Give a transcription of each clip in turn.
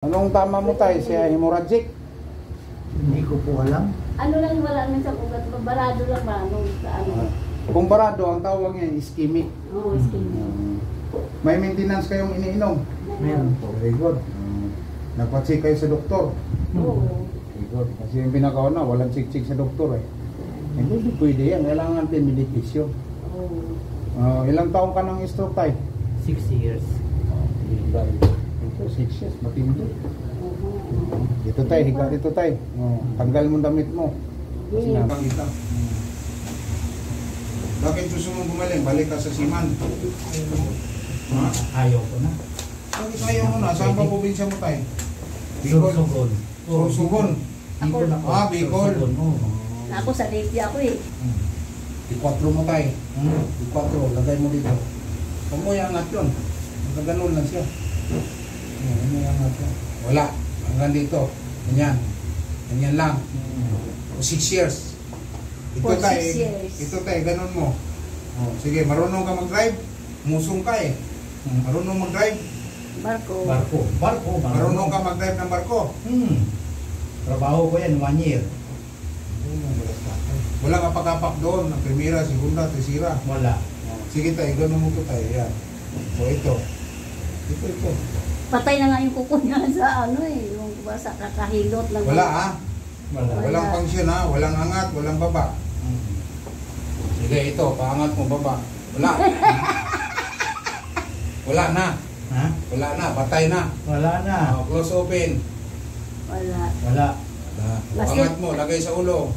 Anong tama mo tayo? Siya hemorrhagic? Hindi ko po alam. Ano lang wala naman sa ugat, barado lang ba nung sa ano? Kung barado, ang tawag niya ischemic. Oo, ischemic. May maintenance kayong iniinom? Meron po. Very good. Nagpatsik kayo sa doktor? Oo. Very good. Kasi yung pinakauna, walang chik-chik sa doktor eh. Hindi pwede yan. Kailangan natin medication. Oo. Ilang taong ka ng stroke tayo? 6 years. Ito, 6 years. Matindi. Dito tayo, higa dito tayo. Tanggal mo damit mo. Kasi Yes. nakakita. Bakit gusto mong gumaling? Balik ka sa Siman. Ha? Ayaw ko na. Bakit ayaw mo na? Saan pa probinsya mo tayo? Sorsogon. Sorsogon. Bicol ako. Bicol. Sorsogon, oo. Ako sa Leyte ako eh. I-4 mo tayo. I-4, lagay mo dito. Huwag mo iangat yun. Magkaganon lang siya. Huwag mo iangat yun. Wala. Hanggang dito. Ganyan. Ganyan lang. O 6 years. Ito For tayo. 6 years. Ito tayo. Ganon mo. Sige, marunong ka mag-drive. Musong ka eh. Marunong mag-drive. Barko. Barko. Marunong ka mag-drive ng barko. Trabaho ko yan, 1 year. Wala ka pagkapak doon. Ang primera, segunda, tercera. Wala. Sige tayo. Ganon mo ito tayo. Yan. O ito. Ito. Patay na nga yung kuko niya sa ano eh. Yung basa kakahilot lang. Wala ah. Wala. Walang function ha, walang angat, walang baba. Sige, ito, paangat mo baba. Wala. Wala na. Ha? Wala na, patay na. Wala na. Close open. Wala. Wala. Angat mo, lagay sa ulo.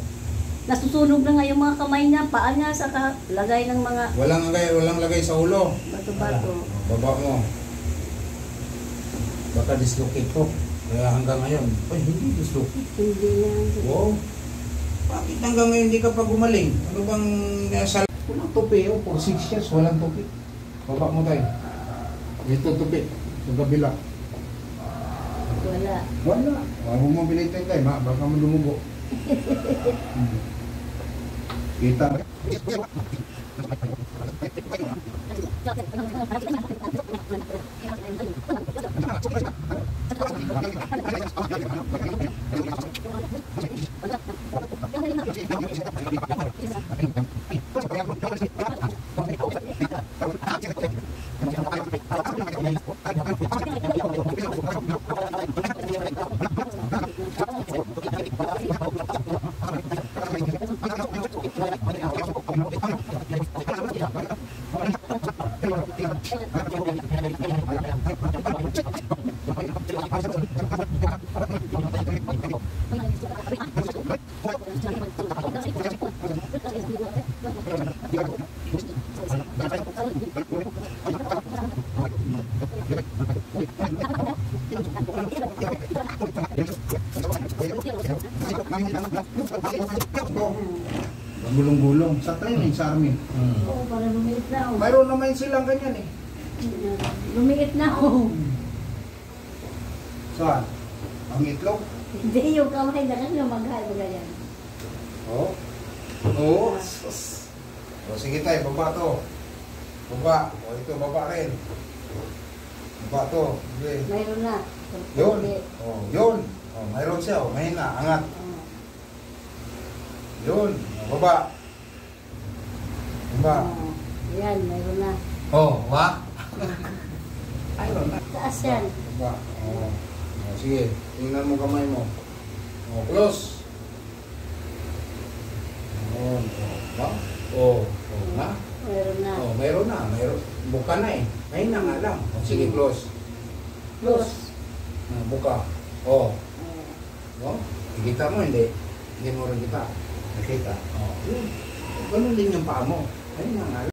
Nasusunog na nga yung mga kamay niya, paa niya, saka lagay ng mga Walang lagay sa ulo. bato-bato. Baba mo. Baka dislocate to. Kaya hanggang ngayon, ay hindi dislocate. Hindi yan. Wow. Bakit hanggang ngayon hindi ka pa gumaling? Ano bang nasa... Walang tupi, for 6 years, walang tupi. Baba mo tayo. Ito tupi. Sa kabila. Wala. Wala. Huwag mo bilitin tayo, baka mo lumugo. Kita. Gulong-gulong. Sa training, sa army. Oo, para lumiit na ako. Mayroon naman silang ganyan eh. Lumiit na ako. Saan? Ang itlog? Hindi, yung kamay na kasi lumaghay mo ganyan. Oo. Oo. O sige tayo, baba to. Baba. O ito, baba rin. Baba to. Okay. Mayroon na. Yun. O, yun. O, mayroon siya. O, mahina. Angat. Yun. O, baba. Baba. Yan, mayroon na. O, baba. Ayun na. Taas yan. Baba. O. O, sige. Tingnan mo kamay mo. O, close. O, ba? O, na? Mayroon na. O, mayroon na. Mayroon. Buka na eh. Mahina nga lang. O, sige, close. Close. Buka. O. No? Kita mo, hindi. Hindi mo rin kita. Nakita. Oh. Ganun din yung paa mo. Ayun nga nga.